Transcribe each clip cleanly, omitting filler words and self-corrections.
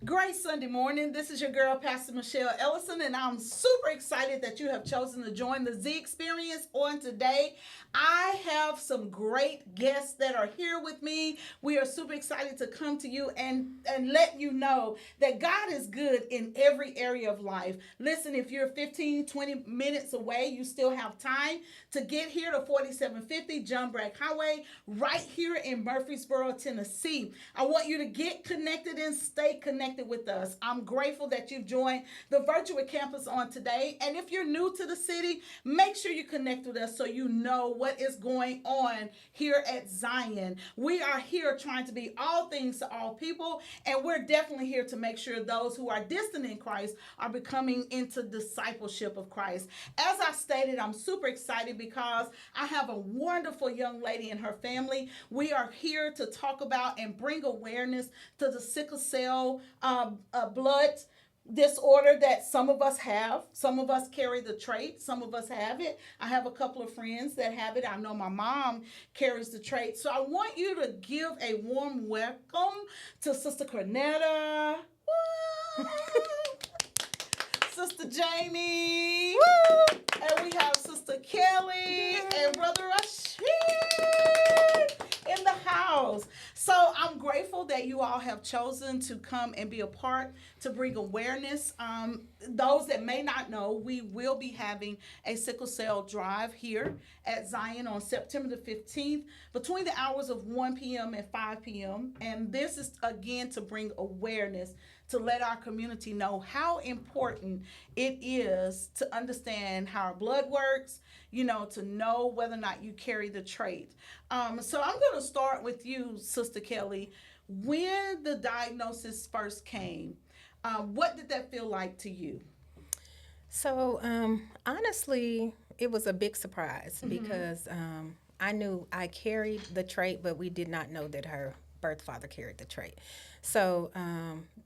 Great Sunday morning. This is your girl, Pastor Michelle Ellison, and I'm super excited that you have chosen to join the Z Experience on today. I have some great guests that are here with me. We are super excited to come to you and let you know that God is good in every area of life. Listen, if you're 15, 20 minutes away, you still have time to get here to 4750 John Bragg Highway, right here in Murfreesboro, Tennessee. I want you to get connected and stay connected with us. I'm grateful that you've joined the virtual campus on today. And if you're new to the city, make sure you connect with us so you know what is going on here at Zion. We are here trying to be all things to all people, and we're definitely here to make sure those who are distant in Christ are becoming into discipleship of Christ. As I stated, I'm super excited because I have a wonderful young lady and her family. We are here to talk about and bring awareness to the sickle cell blood disorder that some of us have. Some of us carry the trait. Some of us have it. I have a couple of friends that have it. I know my mom carries the trait. So I want you to give a warm welcome to Sister Cornetta. Sister Jamie. Woo! And we have Sister Kelly and Brother Rashid in the house. So I'm grateful that you all have chosen to come and be a part to bring awareness. Those that may not know, we will be having a sickle cell drive here at Zion on September the 15th between the hours of 1 p.m. and 5 p.m. And this is again to bring awareness, to let our community know how important it is to understand how our blood works, to know whether or not you carry the trait. So I'm going to start with you, Sister Kelly. When the diagnosis first came, what did that feel like to you? So, honestly, it was a big surprise because I knew I carried the trait, but we did not know that her birth father carried the trait. So,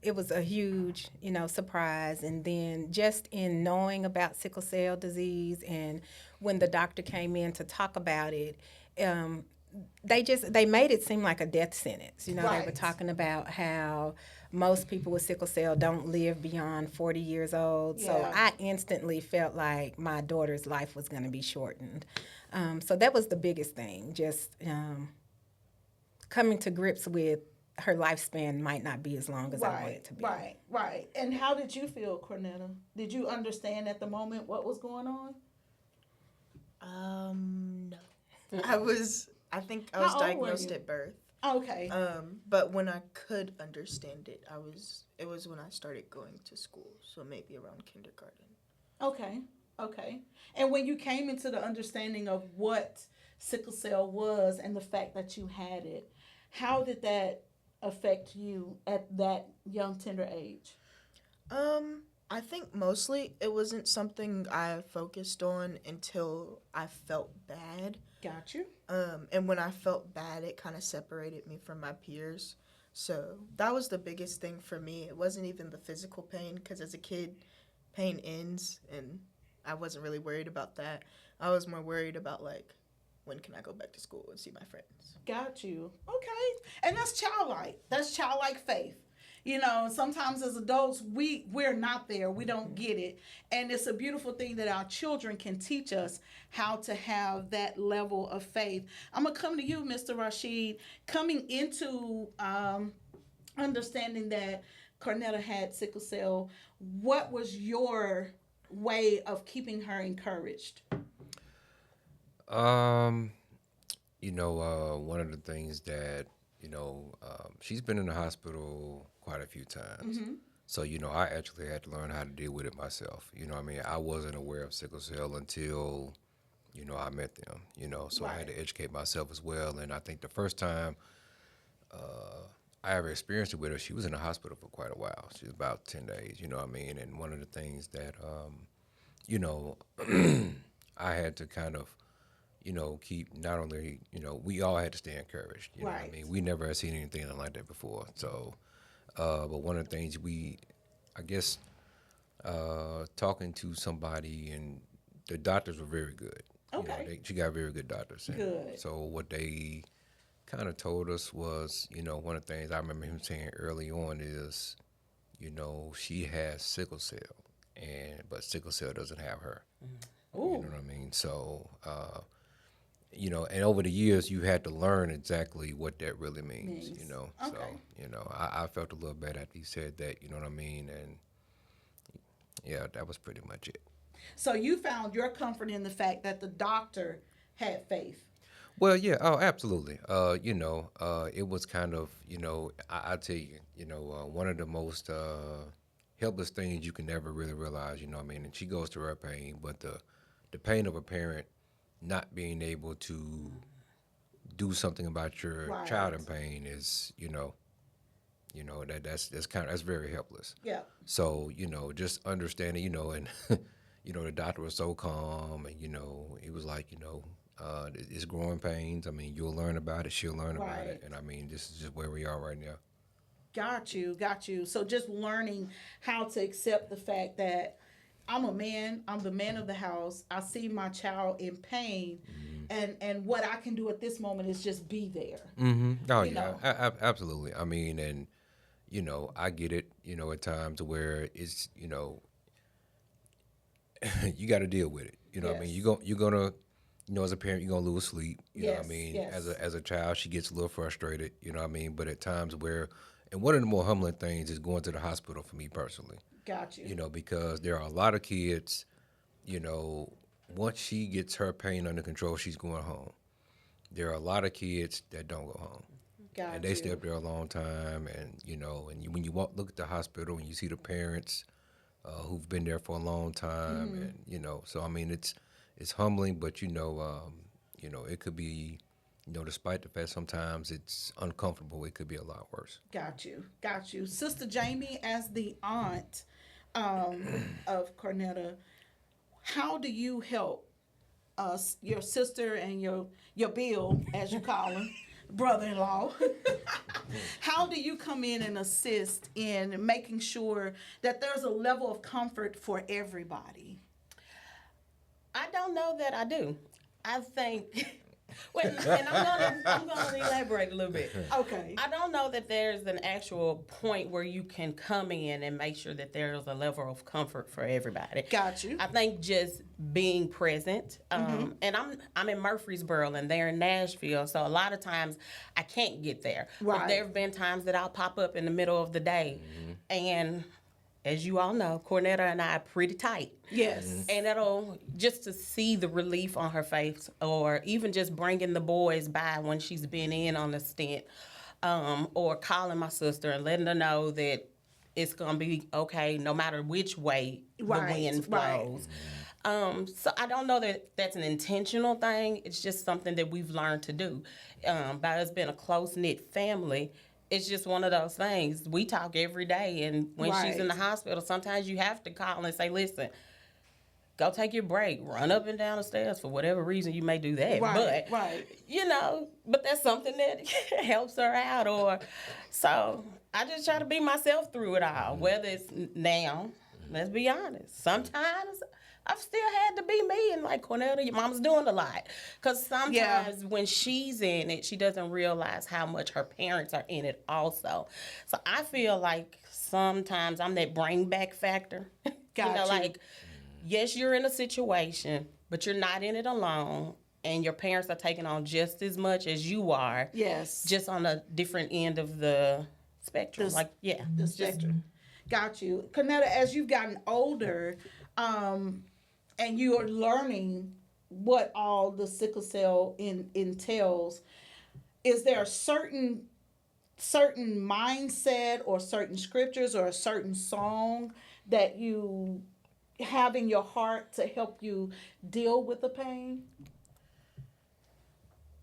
it was a huge, surprise. And then just in knowing about sickle cell disease and when the doctor came in to talk about it, um, they made it seem like a death sentence. They were Right. talking about how most people with sickle cell don't live beyond 40 years old. So Yeah. I instantly felt like my daughter's life was going to be shortened. So that was the biggest thing, just coming to grips with her lifespan might not be as long as I want Right, it to be. right, right. And how did you feel, Cornetta? Did you understand at the moment what was going on? No. I think I was How old were diagnosed you? at birth. Okay, But when I could understand it, it was when I started going to school, so maybe around kindergarten. okay, okay. And when you came into the understanding of what sickle cell was and the fact that you had it, how did that affect you at that young, tender age? I think mostly it wasn't something I focused on until I felt bad. Got you. And when I felt bad, it kind of separated me from my peers. So that was the biggest thing for me. It wasn't even the physical pain, because as a kid, pain ends, and I wasn't really worried about that. I was more worried about, like, when can I go back to school and see my friends? Got you. Okay. And that's childlike. That's childlike faith. Sometimes as adults we're not there. We don't get it. And it's a beautiful thing that our children can teach us how to have that level of faith. I'm gonna come to you, Mr. Rashid, coming into understanding that Cornetta had sickle cell. What was your way of keeping her encouraged? Um, one of the things that, she's been in the hospital quite a few times. Mm-hmm. So, I actually had to learn how to deal with it myself. I wasn't aware of sickle cell until, I met them, so I had Right. to educate myself as well. And I think the first time I ever experienced it with her, she was in the hospital for quite a while. She was about 10 days, And one of the things that, you know, I had to kind of keep not only, we all had to stay encouraged. Right. We never had seen anything like that before. So, but one of the things I guess, talking to somebody, and the doctors were very good. Okay. She got very good doctors. And Good. so what they kind of told us was, one of the things I remember him saying early on is, you know, she has sickle cell, but sickle cell doesn't have her. You Ooh. know what I mean? So, you know, and over the years, you had to learn exactly what that really means. You Means. know, Okay. so you know, I felt a little bad after he said that. You know what I mean? And yeah, that was pretty much it. So you found your comfort in the fact that the doctor had faith. Well, yeah, oh, absolutely. You know, it was kind of, you know, I tell you, you know, one of the most helpless things you can never really realize. You know what I mean? And she goes through her pain, but the pain of a parent not being able to do something about your child Right. in pain is, that's very helpless. Yeah. So, you know, just understanding, you know, and you know, the doctor was so calm, and you know, he was like, you know, it's growing pains. I mean, you'll learn about it. She'll learn about Right. it. And I mean, this is just where we are right now. Got you. Got you. So just learning how to accept the fact that I'm a man. I'm the man of the house. I see my child in pain, and what I can do at this moment is just be there. Mm-hmm. Oh You yeah, know. absolutely. I mean, and you know, I get it. You know, at times where it's, you know, you got to deal with it. You know what I mean? Yes. You're gonna, you know, as a parent, you're gonna lose sleep. You know what I Yes. mean? Yes. As a child, she gets a little frustrated. You know what I mean? But at times where, and one of the more humbling things is going to the hospital for me personally. Got you. You know, because there are a lot of kids. You know, once she gets her pain under control, she's going home. There are a lot of kids that don't go home. Got And they stay you. up there a long time, and you know, and when you look at the hospital and you see the parents who've been there for a long time, and you know, so I mean, it's humbling, but you know, it could be, you know, despite the fact sometimes it's uncomfortable, it could be a lot worse. Got you. Got you. Sister Jamie, as the aunt of Cornetta, how do you help us, your sister and your Bill, as you call him, brother-in-law? How do you come in and assist in making sure that there's a level of comfort for everybody? I don't know that I do. I think, well, and I'm gonna elaborate a little bit. Okay. I don't know that there's an actual point where you can come in and make sure that there's a level of comfort for everybody. Got you. I think just being present, and I'm in Murfreesboro and they're in Nashville, so a lot of times I can't get there. Right. But there have been times that I'll pop up in the middle of the day, and as you all know, Cornetta and I are pretty tight. Yes. And it'll just to see the relief on her face, or even just bringing the boys by when she's been in on the stent, or calling my sister and letting her know that it's gonna be okay no matter which way Right, the wind right. blows. So I don't know that that's an intentional thing. It's just something that we've learned to do. By us being a close knit family, it's just one of those things. We talk every day, and when she's in the Right. hospital, sometimes you have to call and say, "Listen, go take your break, run up and down the stairs for whatever reason you may do that." Right. But Right. you know, but that's something that helps her out. Or so I just try to be myself through it all. Whether it's now, let's be honest, sometimes I've still had to be me, and like, Cornetta, your mom's doing a lot. Because sometimes when she's in it, she doesn't realize how much her parents are in it also. So I feel like sometimes I'm that bring back factor. Got you. Like, yes, you're in a situation, but you're not in it alone. And your parents are taking on just as much as you are, Yes. just on a different end of the spectrum. The- like, yeah. The just- spectrum. Got you. Cornetta, as you've gotten older, and you are learning what all the sickle cell entails, is there a certain mindset or certain scriptures or a certain song that you have in your heart to help you deal with the pain?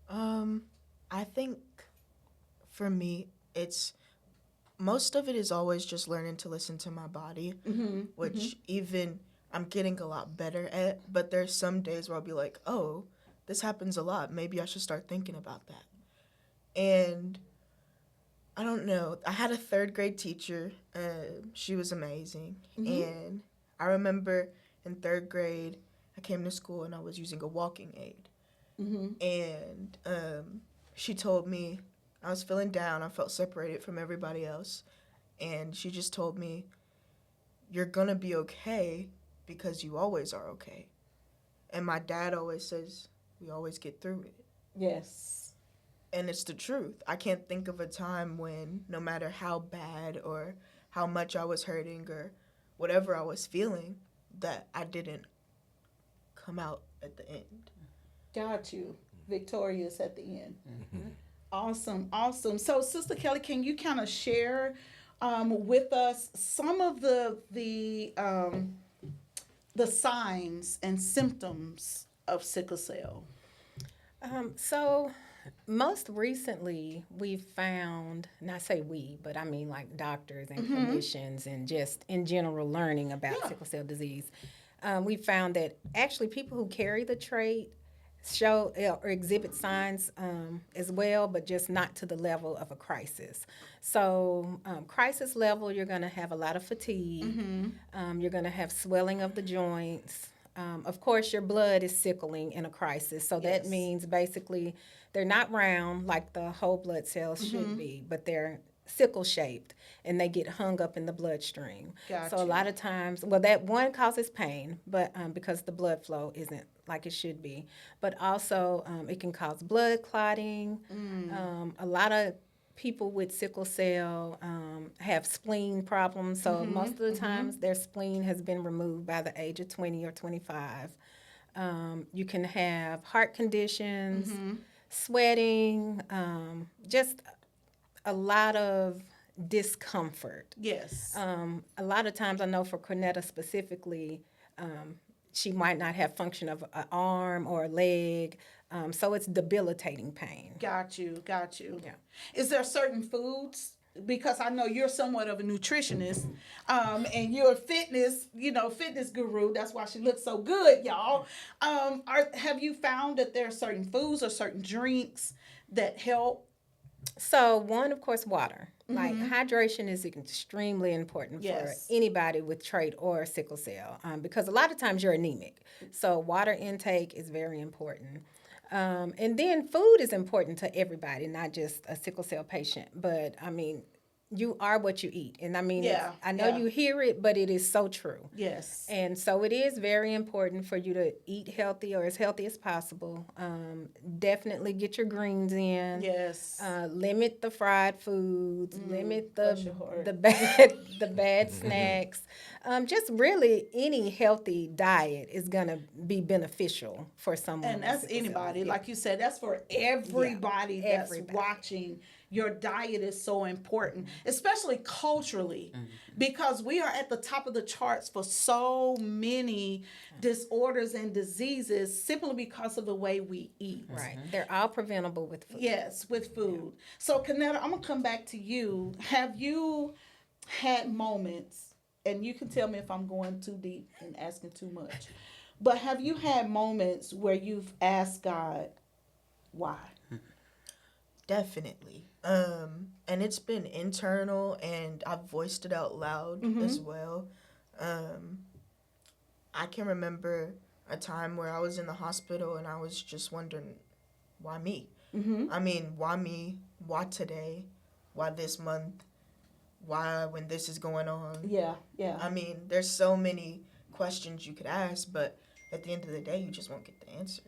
I think for me, it's most of it is always just learning to listen to my body, which even I'm getting a lot better at. But there's some days where I'll be like, oh, this happens a lot. Maybe I should start thinking about that. And I don't know. I had a third grade teacher. She was amazing. And I remember in third grade, I came to school and I was using a walking aid. And she told me I was feeling down. I felt separated from everybody else. And she just told me, you're gonna be okay because you always are okay. And my dad always says, we always get through it. Yes. And it's the truth. I can't think of a time when, no matter how bad or how much I was hurting or whatever I was feeling, that I didn't come out at the end. Got you. Victorious at the end. Awesome, awesome. So, Sister Kelly, can you kind of share with us some of the signs and symptoms of sickle cell? So most recently we've found, and I say we, but I mean like doctors and clinicians and just in general learning about sickle cell disease, we found that actually people who carry the trait show or exhibit signs as well, but just not to the level of a crisis. So crisis level, you're going to have a lot of fatigue. You're going to have swelling of the joints. Of course, your blood is sickling in a crisis. So that means basically they're not round like the whole blood cells should be, but they're sickle shaped and they get hung up in the bloodstream. Gotcha. So a lot of times, well, that one causes pain, but because the blood flow isn't like it should be. But also it can cause blood clotting. A lot of people with sickle cell have spleen problems. So most of the times their spleen has been removed by the age of 20 or 25. You can have heart conditions, sweating, just a lot of discomfort. Yes. A lot of times I know for Cornetta specifically, she might not have function of an arm or a leg, so it's debilitating pain. Got you. Yeah. Is there certain foods? Because I know you're somewhat of a nutritionist, and you're a fitness guru. That's why she looks so good, y'all. Have you found that there are certain foods or certain drinks that help? So one, of course, water. Like hydration is extremely important for anybody with trait or sickle cell, because a lot of times you're anemic. So water intake is very important. And then food is important to everybody, not just a sickle cell patient. But I mean, you are what you eat. And I mean, I know you hear it, but it is so true. Yes. And so it is very important for you to eat healthy or as healthy as possible. Definitely get your greens in. Yes. Limit the fried foods. Limit bless your heart. the bad snacks. Just really any healthy diet is gonna be beneficial for someone. And that's with sickle cell. anybody. Like you said, that's for everybody that's everybody. watching. Your diet is so important, especially culturally, because we are at the top of the charts for so many disorders and diseases simply because of the way we eat. Right. They're all preventable with food. Yes, with food. So, Cornetta, I'm going to come back to you. Have you had moments, and you can tell me if I'm going too deep and asking too much, but have you had moments where you've asked God, why? Definitely. And it's been internal, and I've voiced it out loud as well. I can remember a time where I was in the hospital and I was just wondering, why me? I mean, why me? Why today? Why this month? Why when this is going on? Yeah. I mean, there's so many questions you could ask, but at the end of the day, you just won't get the answer.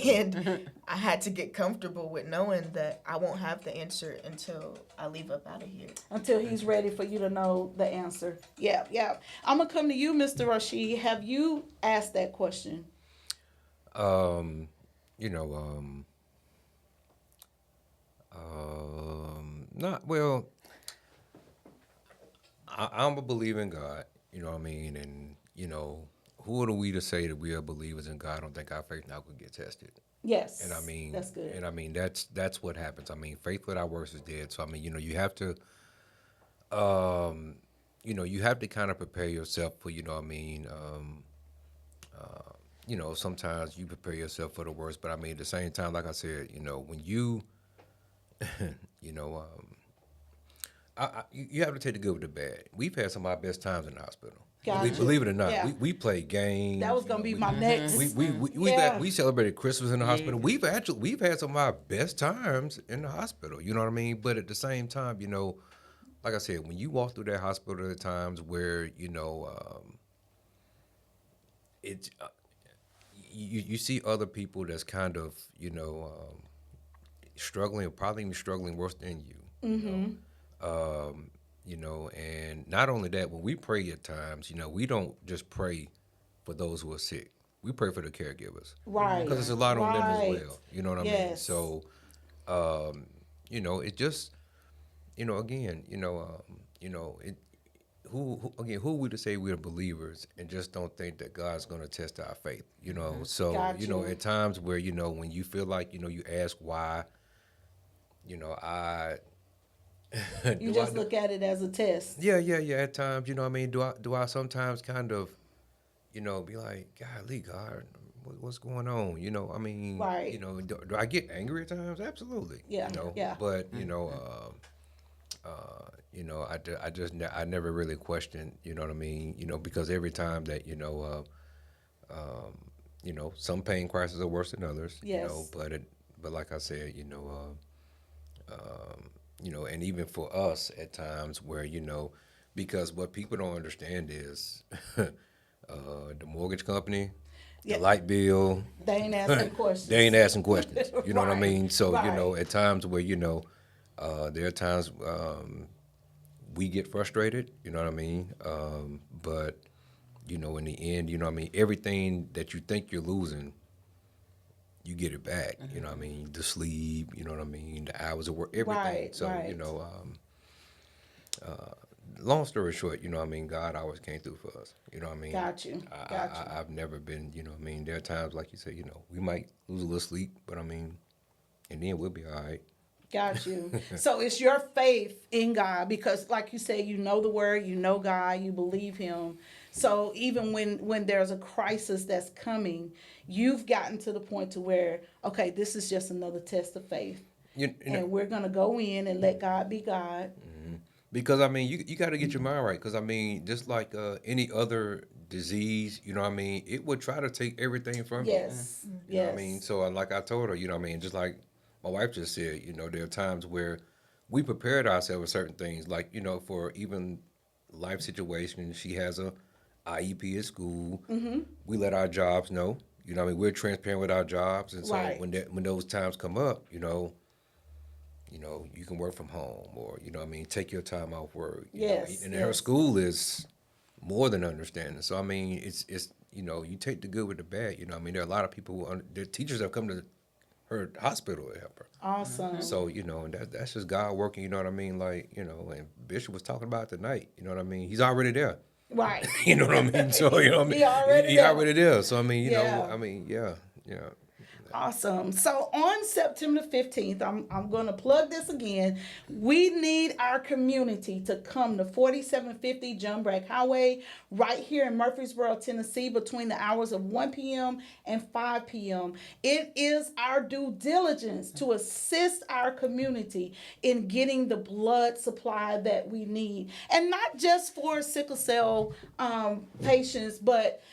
And I had to get comfortable with knowing that I won't have the answer until I leave up out of here. Until he's ready for you to know the answer. Yeah. I'm going to come to you, Mr. Rashid. Have you asked that question? Not well. I'm a believer in God. You know what I mean, and who are we to say that we are believers in God? I don't think our faith now could get tested. Yes. And I mean, that's good. And I mean, that's what happens. I mean, faith without works is dead. So I mean, you have to, you have to kind of prepare yourself for, sometimes you prepare yourself for the worst. But I mean, at the same time, like I said, when you, you have to take the good with the bad. We've had some of our best times in the hospital. Gotcha. Believe it or not, Yeah. we played games. That was going to be my next. We celebrated Christmas in the hospital. We've had some of our best times in the hospital. You know what I mean? But at the same time, like like I said, when you walk through that hospital at times where it's you see other people that's kind of struggling, or probably even struggling worse than you. And not only that, when we pray at times, we don't just pray for those who are sick. We pray for the caregivers, Right. because it's a lot on them as Right. well. You know what I mean? Yes. So, it just, again, it. Who are we to say we're believers and just don't think that God's going to test our faith? So Got you. at times where when you feel like you ask why, I. You just look at it as a test. Yeah. At times, what I mean, do I sometimes kind of, be like, golly, God, what's going on? I mean, Right. Do I get angry at times? Absolutely. Yeah, yeah. But I never really questioned, what I mean, because every time that some pain crises are worse than others. Yes. But like I said, and even for us at times where, because what people don't understand is the mortgage company, Yeah. the light bill, They ain't asking questions. they ain't asking questions. You know what I Right, mean? So, right. at times where, there are times we get frustrated, you know what I mean? But, in the end, you know what I mean? Everything that you think you're losing, you get it back, you know what I mean? The sleep, you know what I mean? The hours of work, everything. Right, So, right. long story short, you know what I mean? God always came through for us, you know what I mean? Got you. I've never been, you know what I mean? There are times, like you said, we might lose a little sleep, but I mean, and then we'll be all right. Got you. So it's your faith in God, because like you said, you know the word, you know God, you believe him. So even when there's a crisis that's coming, you've gotten to the point to where, okay, this is just another test of faith. And we're going to go in and let God be God. Because, I mean, you got to get your mind right. Because, I mean, just like any other disease, you know what I mean, it would try to take everything from you. Yes. You know Yes. what I mean? So, like I told her, you know what I mean, just like my wife just said, there are times where we prepared ourselves with certain things. Like, for even life situations, she has a IEP at school. Mm-hmm. We let our jobs know. You know what I mean? We're transparent with our jobs. And so Right. when those times come up, you can work from home, or, what I mean, take your time off work. you know. Yes, And her yes. school is more than understanding. So, I mean, it's you take the good with the bad. I mean, there are a lot of people their teachers have come to her hospital to help her. Awesome. So, and that's just God working, you know what I mean? Like, and Bishop was talking about it tonight, you know what I mean? He's already there. Right. You know what I mean? So, you know what I mean? He already He there. already there. So, I mean, Yeah. yeah. Awesome. So on September 15th, I'm going to plug this again. We need our community to come to 4750 John Brack Highway right here in Murfreesboro, Tennessee, between the hours of 1 p.m. and 5 p.m. It is our due diligence to assist our community in getting the blood supply that we need. And not just for sickle cell patients, but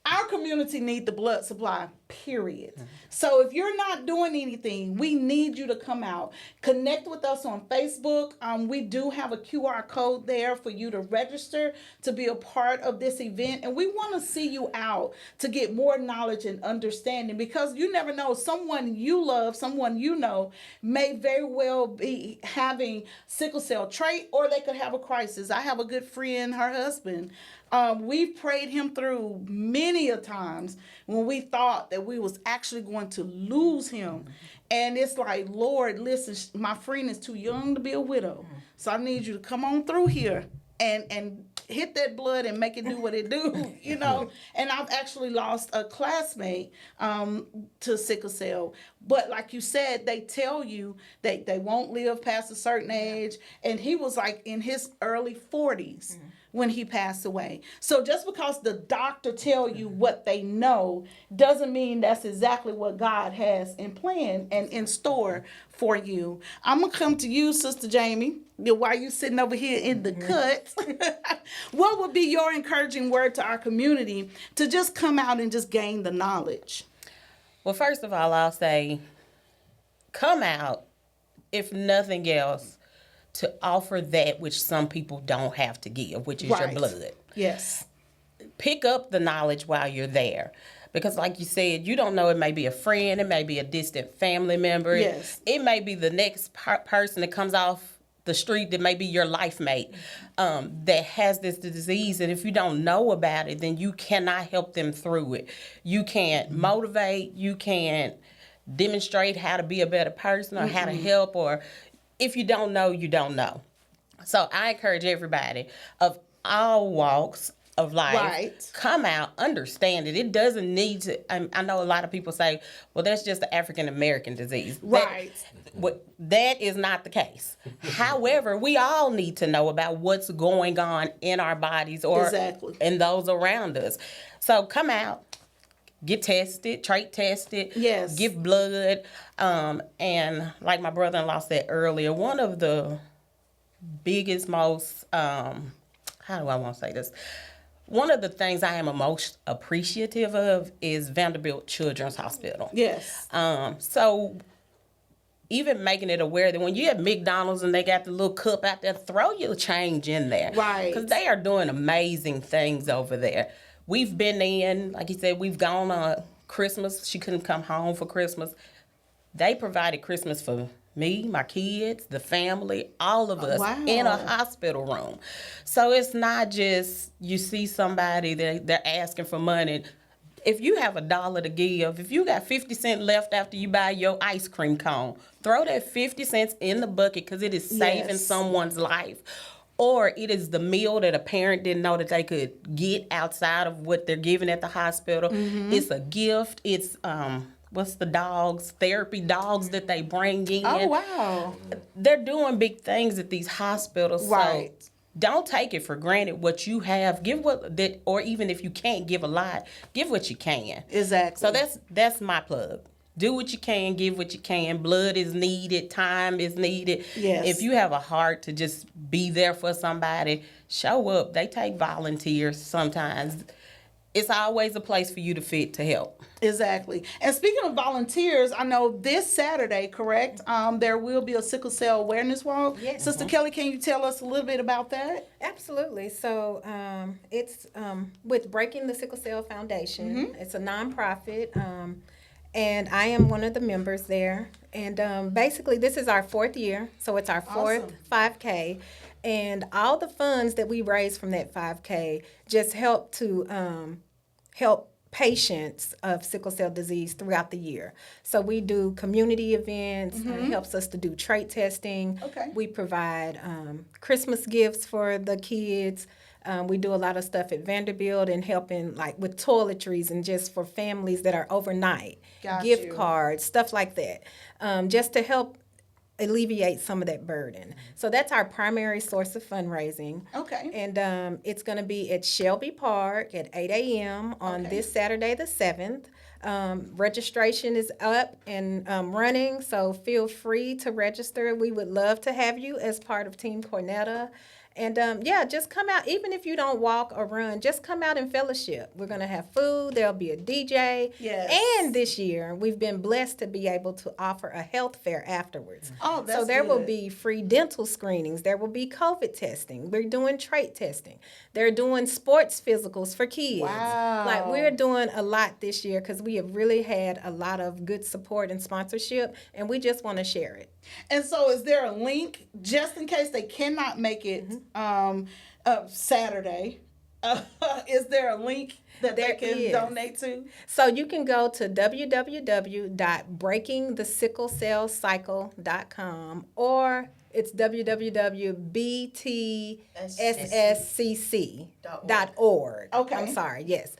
our community need the blood supply, period. So if you're not doing anything, we need you to come out. Connect with us on Facebook. We do have a QR code there for you to register to be a part of this event. And we want to see you out to get more knowledge and understanding, because you never know, someone you love, someone you know may very well be having sickle cell trait, or they could have a crisis. I have a good friend, her husband. We've prayed him through many a times when we thought that we was actually going to lose him. And it's like, Lord, listen, my friend is too young to be a widow. So I need you to come on through here and hit that blood and make it do what it do, And I've actually lost a classmate to sickle cell. But like you said, they tell you that they won't live past a certain age. And he was like in his early 40s. When he passed away. So just because the doctor tell you what they know doesn't mean that's exactly what God has in plan and in store for you. I'm going to come to you, Sister Jamie, while you sitting over here in the cut. What would be your encouraging word to our community to just come out and just gain the knowledge? Well, first of all, I'll say, come out, if nothing else, to offer that which some people don't have to give, which is your Right. blood. Yes. Pick up the knowledge while you're there. Because like you said, you don't know, it may be a friend, it may be a distant family member. Yes. It may be the next person that comes off the street that may be your life mate that has this disease. And if you don't know about it, then you cannot help them through it. You can't motivate, you can't demonstrate how to be a better person or how to help, or if you don't know, you don't know. So I encourage everybody of all walks of life, Right. come out, understand it. It doesn't need to. I know a lot of people say, "Well, that's just the African American disease." Right. That is not the case. However, we all need to know about what's going on in our bodies or Exactly. in those around us. So come out, get tested, trait tested, Yes. give blood, and like my brother-in-law said earlier, one of the biggest, most how do I want to say this? One of the things I am most appreciative of is Vanderbilt Children's Hospital. Yes. So even making it aware that when you at McDonald's and they got the little cup out there, throw your change in there. Right. Because they are doing amazing things over there. We've been in, like you said, we've gone on Christmas. She couldn't come home for Christmas. They provided Christmas for me, my kids, the family, all of us in a hospital room. So it's not just you see somebody that they're asking for money. If you have $1 to give, if you got 50 cents left after you buy your ice cream cone, throw that 50 cents in the bucket because it is saving Yes. someone's life. Or it is the meal that a parent didn't know that they could get outside of what they're giving at the hospital. It's a gift. It's what's the dogs, therapy dogs that they bring in. Oh, wow. They're doing big things at these hospitals. Right. So don't take it for granted what you have. Give what that, or even if you can't give a lot, give what you can. Exactly. So that's my plug. Do what you can, give what you can. Blood is needed, time is needed. Yes. If you have a heart to just be there for somebody, show up. They take volunteers sometimes. It's always a place for you to fit to help. Exactly. And speaking of volunteers, I know this Saturday, correct? There will be a sickle cell awareness walk. Yes. Sister Kelly, can you tell us a little bit about that? Absolutely. So it's with Breaking the Sickle Cell Foundation. It's a nonprofit, and I am one of the members there. And basically, this is our 4th year, so it's our 4th 5K. And all the funds that we raise from that 5K just help to help patients of sickle cell disease throughout the year. So we do community events. It helps us to do trait testing. Okay. We provide Christmas gifts for the kids. We do a lot of stuff at Vanderbilt and helping like with toiletries and just for families that are overnight. Got gift you. cards, stuff like that, just to help alleviate some of that burden. So that's our primary source of fundraising. Okay. And it's going to be at Shelby Park at 8 a.m. on Okay. this Saturday, the 7th. Registration is up and running, so feel free to register. We would love to have you as part of Team Cornetta. And yeah, just come out. Even if you don't walk or run, just come out and fellowship. We're going to have food. There'll be a DJ. Yes. And this year, we've been blessed to be able to offer a health fair afterwards. Oh, that's So there will good. be free dental screenings. There will be COVID testing. We're doing trait testing. They're doing sports physicals for kids. Wow. Like we're doing a lot this year because we have really had a lot of good support and sponsorship, and we just want to share it. And so, is there a link just in case they cannot make it Saturday? Is there a link that There they can is. donate to? So you can go to www.breakingthesicklecellcycle.com or it's www.btsscc.org. Okay. I'm sorry, yes.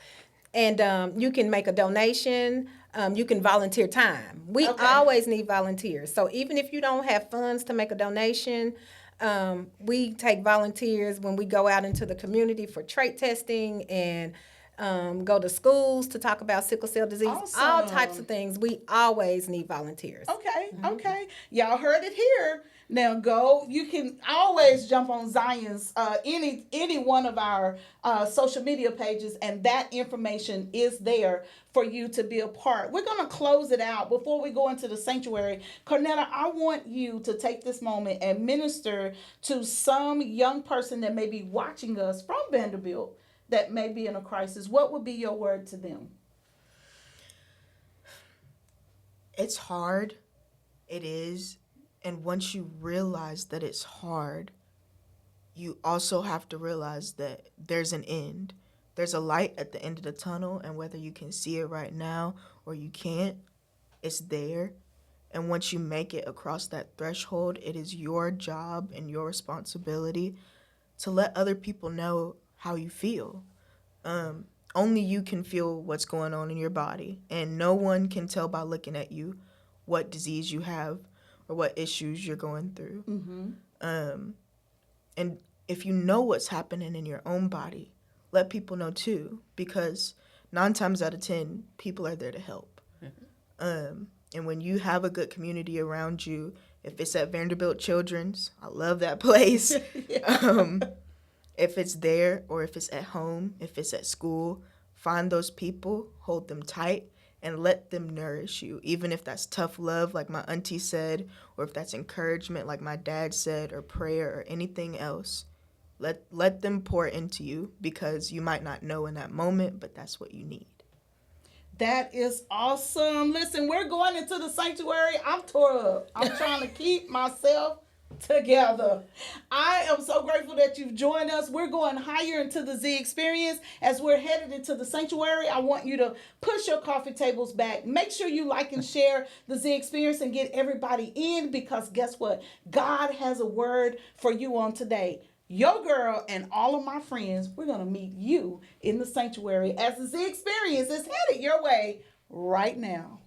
And you can make a donation. You can volunteer time. We Okay. always need volunteers. So even if you don't have funds to make a donation, we take volunteers when we go out into the community for trait testing and go to schools to talk about sickle cell disease, all types Awesome. of things. We always need volunteers. Okay, okay. Y'all heard it here. Now go. You can always jump on Zion's any one of our social media pages, and that information is there for you to be a part. We're gonna close it out before we go into the sanctuary. Cornetta, I want you to take this moment and minister to some young person that may be watching us from Vanderbilt that may be in a crisis. What would be your word to them? It's hard. It is. And once you realize that it's hard, you also have to realize that there's an end. There's a light at the end of the tunnel, and whether you can see it right now or you can't, it's there. And once you make it across that threshold, it is your job and your responsibility to let other people know how you feel. Only you can feel what's going on in your body, and no one can tell by looking at you what disease you have or what issues you're going through. And if you know what's happening in your own body, let people know too, because 9 times out of 10, people are there to help. And when you have a good community around you, if it's at Vanderbilt Children's, I love that place. If it's there or if it's at home, if it's at school, find those people, hold them tight, and let them nourish you, even if that's tough love, like my auntie said, or if that's encouragement, like my dad said, or prayer, or anything else. Let them pour into you, because you might not know in that moment, but that's what you need. That is awesome. Listen, we're going into the sanctuary. I'm tore up. I'm trying to keep myself together. I am so grateful that you've joined us. We're going higher into the Z experience. As we're headed into the sanctuary, I want you to push your coffee tables back. Make sure you like and share the Z experience and get everybody in, because guess what? God has a word for you on today. Your girl and all of my friends, we're going to meet you in the sanctuary as the Z experience is headed your way right now.